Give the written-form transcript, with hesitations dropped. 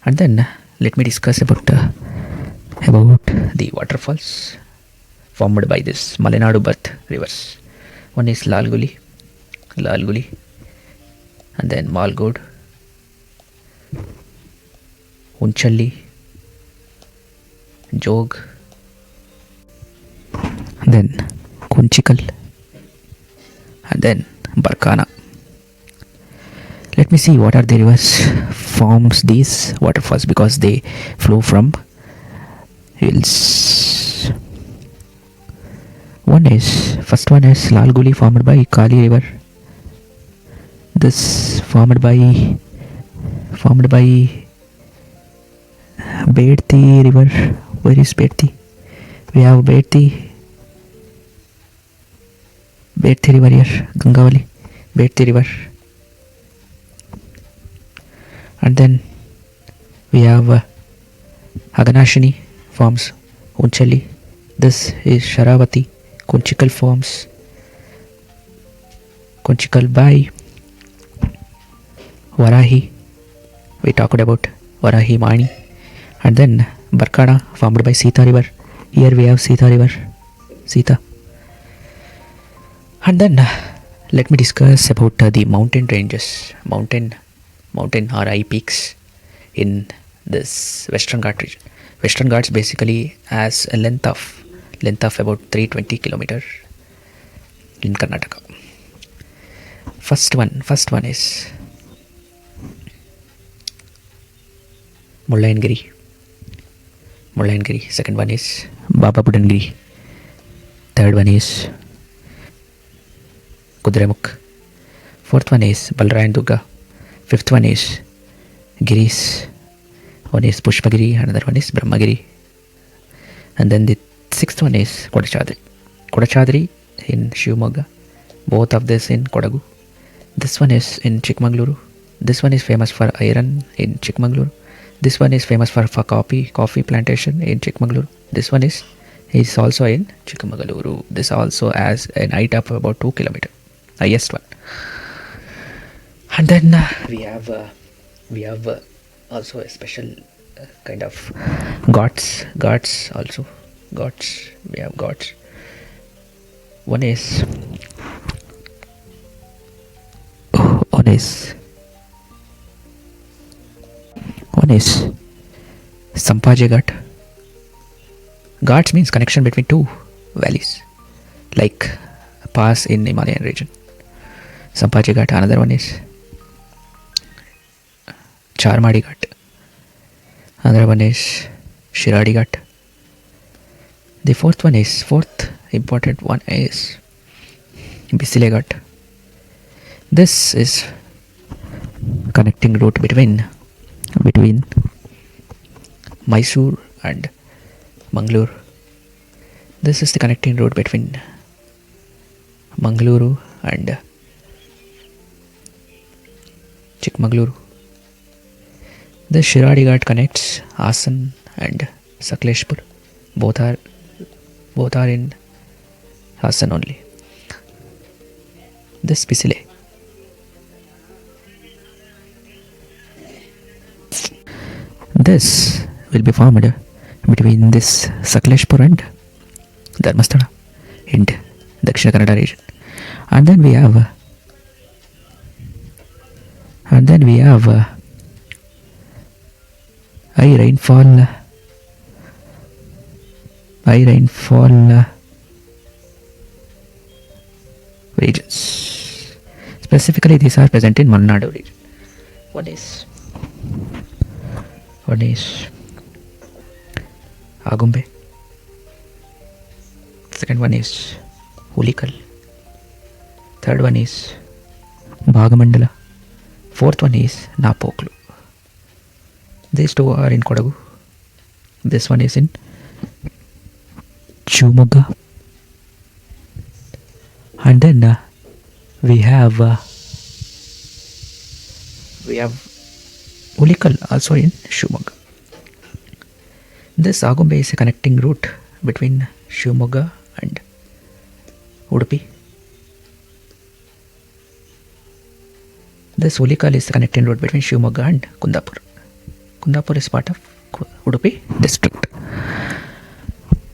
And then let me discuss about the waterfalls formed by this Malenadu birth rivers. One is Lalguli, and then Malgod, Unchalli, Jog, then Kunchikal, and then Barkana. Let me see what are the rivers forms these waterfalls because they flow from hills. First one is Lalguli formed by Kali river. This formed by Bedti river. Where is Bedti? We have Bedti river here, Gangavali, Bedti river. And then we have Aganashini forms Unchalli. This is Sharavati. Kunchikal forms Kunchikal by Varahi. We talked about Varahi Mani. And then Barkana formed by Sita river. Here we have Sita river, Sita. And then let me discuss about the mountain ranges, mountain or high peaks in this Western Ghat region. Western Ghats basically has a length of about 320 kilometers in Karnataka. First one is Mullayanagiri. Second one is Baba Budangiri. Third one is Kudremukh. Fourth one is Balrayan Fifth one is Giris. One is Pushpagiri, another one is Brahmagiri. And then the sixth one is Kodachadri in Shivamogga. Both of this in Kodagu. This one is in Chikmagaluru. This one is famous for iron in Chikmagaluru. This one is famous for coffee plantation in Chikmagaluru. This one is also in Chikmagaluru. This also has an height of about 2 kilometers, highest one. And then we have also a special kind of ghats also. We have ghats. One is Sampaje Ghat. Ghats means connection between two valleys, like a pass in Himalayan region. Sampaje Ghat. Another one is Charmadi Ghat. Another one is Shiradi Ghat. The fourth important one is Bisile Ghat. This is connecting route between Mysore and Mangalore. This is the connecting road between Mangaluru and Chikmagaluru. The Shiradi Ghat connects Hassan and Sakleshpur. Both are in Hassan only. This Bisile. This will be formed between this Sakleshpur and Dharmasthala in Dakshina Kannada region. And then we have high rainfall regions. Specifically, these are present in Malnadu region. One is Agumbe. Second one is Hulikal. Third one is Bhagamandala. Fourth one is Napoklu. These two are in Kodagu. This one is in Chumogga. And then we have Ulikal also in Shivamogga. This Agumbe is a connecting route between Shivamogga and Udupi. This Ulikal is the connecting road between Shivamogga and Kundapur is part of Udupi district.